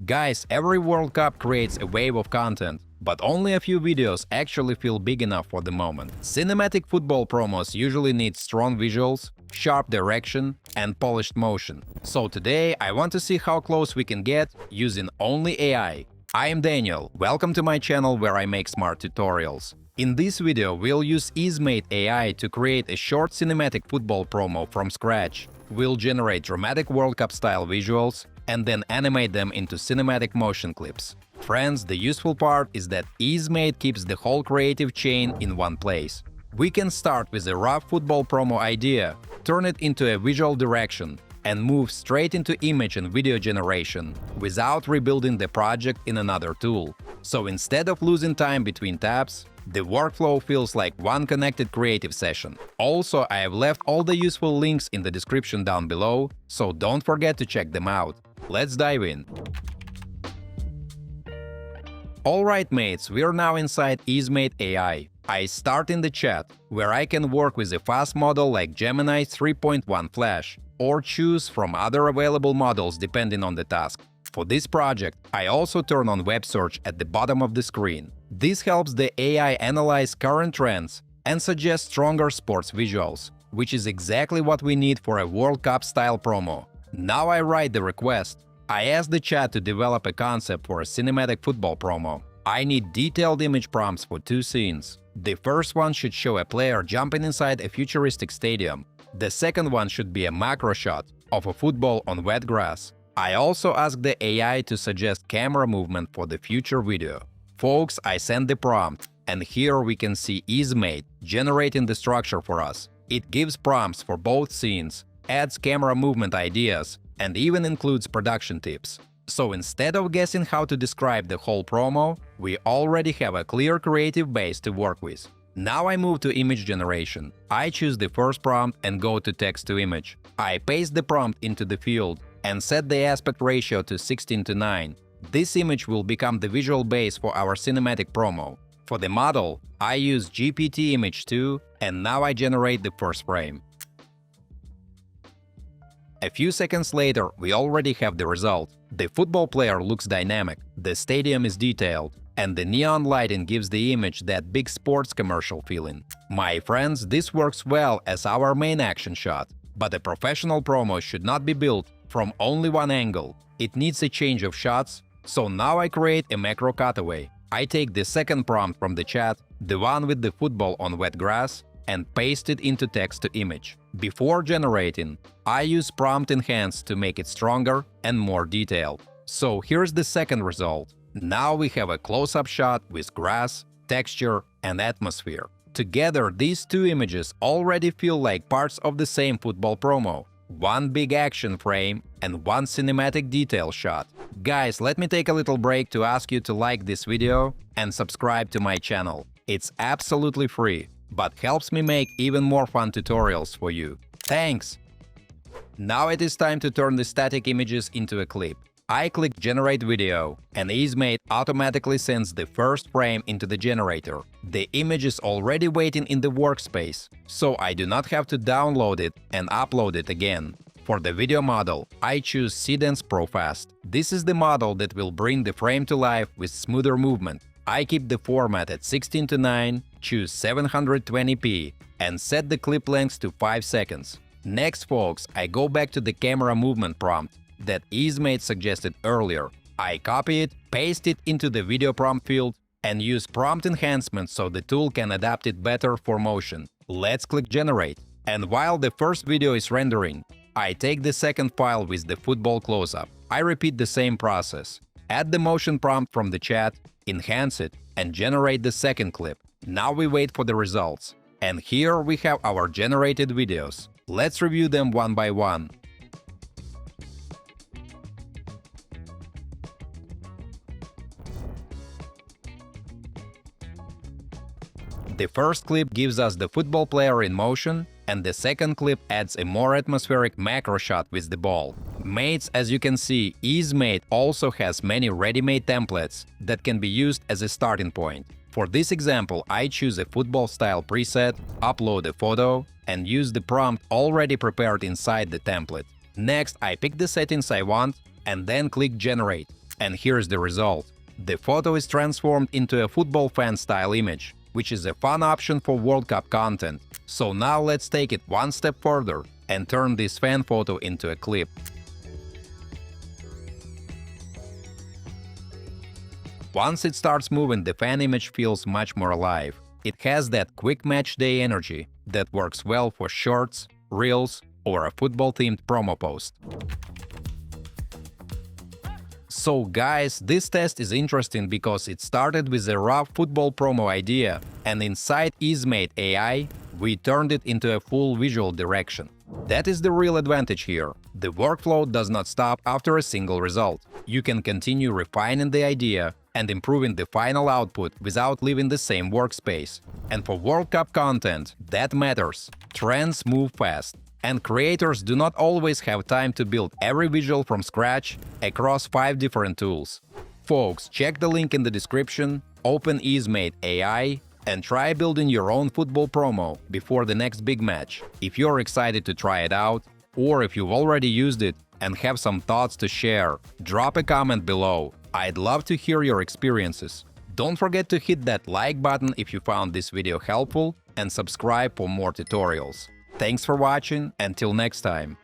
Guys, every World Cup creates a wave of content, but only a few videos actually feel big enough for the moment. Cinematic football promos usually need strong visuals, sharp direction, and polished motion. So today I want to see how close we can get using only AI. I am Daniel, welcome to my channel where I make smart tutorials. In this video we'll use EaseMate AI to create a short cinematic football promo from scratch. We'll generate dramatic World Cup style visuals and then animate them into cinematic motion clips. Friends, the useful part is that EaseMate keeps the whole creative chain in one place. We can start with a rough football promo idea, turn it into a visual direction, and move straight into image and video generation without rebuilding the project in another tool. So instead of losing time between tabs, the workflow feels like one connected creative session. Also, I have left all the useful links in the description down below, so don't forget to check them out. Let's dive in. Alright mates, we're now inside EaseMate AI. I start in the chat, where I can work with a fast model like Gemini 3.1 Flash, or choose from other available models depending on the task. For this project, I also turn on web search at the bottom of the screen. This helps the AI analyze current trends and suggest stronger sports visuals, which is exactly what we need for a World Cup style promo. Now I write the request. I ask the chat to develop a concept for a cinematic football promo. I need detailed image prompts for two scenes. The first one should show a player jumping inside a futuristic stadium. The second one should be a macro shot of a football on wet grass. I also ask the AI to suggest camera movement for the future video. Folks, I send the prompt, and here we can see EaseMate generating the structure for us. It gives prompts for both scenes, adds camera movement ideas, and even includes production tips. So instead of guessing how to describe the whole promo, we already have a clear creative base to work with. Now I move to image generation. I choose the first prompt and go to text to image. I paste the prompt into the field and set the aspect ratio to 16:9. This image will become the visual base for our cinematic promo. For the model, I use GPT Image 2, and now I generate the first frame. A few seconds later, we already have the result. The football player looks dynamic, the stadium is detailed, and the neon lighting gives the image that big sports commercial feeling. My friends, this works well as our main action shot, but a professional promo should not be built from only one angle. It needs a change of shots, so now I create a macro cutaway. I take the second prompt from the chat, the one with the football on wet grass, and paste it into text to image. Before generating, I use Prompt Enhance to make it stronger and more detailed. So here's the second result. Now we have a close-up shot with grass, texture, and atmosphere. Together, these two images already feel like parts of the same football promo. One big action frame and one cinematic detail shot. Guys, let me take a little break to ask you to like this video and subscribe to my channel. It's absolutely free, but helps me make even more fun tutorials for you. Thanks! Now it is time to turn the static images into a clip. I click Generate Video, and EaseMate automatically sends the first frame into the generator. The image is already waiting in the workspace, so I do not have to download it and upload it again. For the video model, I choose Seedance Pro Fast. This is the model that will bring the frame to life with smoother movement. I keep the format at 16:9, choose 720p, and set the clip length to 5 seconds. Next, folks, I go back to the camera movement prompt that EaseMate suggested earlier. I copy it, paste it into the video prompt field, and use prompt enhancement so the tool can adapt it better for motion. Let's click Generate. And while the first video is rendering, I take the second file with the football close-up. I repeat the same process. Add the motion prompt from the chat, enhance it, and generate the second clip. Now we wait for the results. And here we have our generated videos. Let's review them one by one. The first clip gives us the football player in motion, and the second clip adds a more atmospheric macro shot with the ball. Mates, as you can see, EaseMate also has many ready-made templates that can be used as a starting point. For this example, I choose a football-style preset, upload a photo, and use the prompt already prepared inside the template. Next, I pick the settings I want and then click Generate. And here's the result. The photo is transformed into a football fan-style image, which is a fun option for World Cup content. So now let's take it one step further and turn this fan photo into a clip. Once it starts moving, the fan image feels much more alive. It has that quick match day energy that works well for shorts, reels, or a football-themed promo post. So guys, this test is interesting because it started with a raw football promo idea, and inside EaseMate AI, we turned it into a full visual direction. That is the real advantage here. The workflow does not stop after a single result. You can continue refining the idea and improving the final output without leaving the same workspace. And for World Cup content, that matters. Trends move fast, and creators do not always have time to build every visual from scratch across 5 different tools. Folks, check the link in the description, open EaseMate AI, and try building your own football promo before the next big match. If you're excited to try it out, or if you've already used it and have some thoughts to share, drop a comment below. I'd love to hear your experiences. Don't forget to hit that like button if you found this video helpful and subscribe for more tutorials. Thanks for watching, until next time.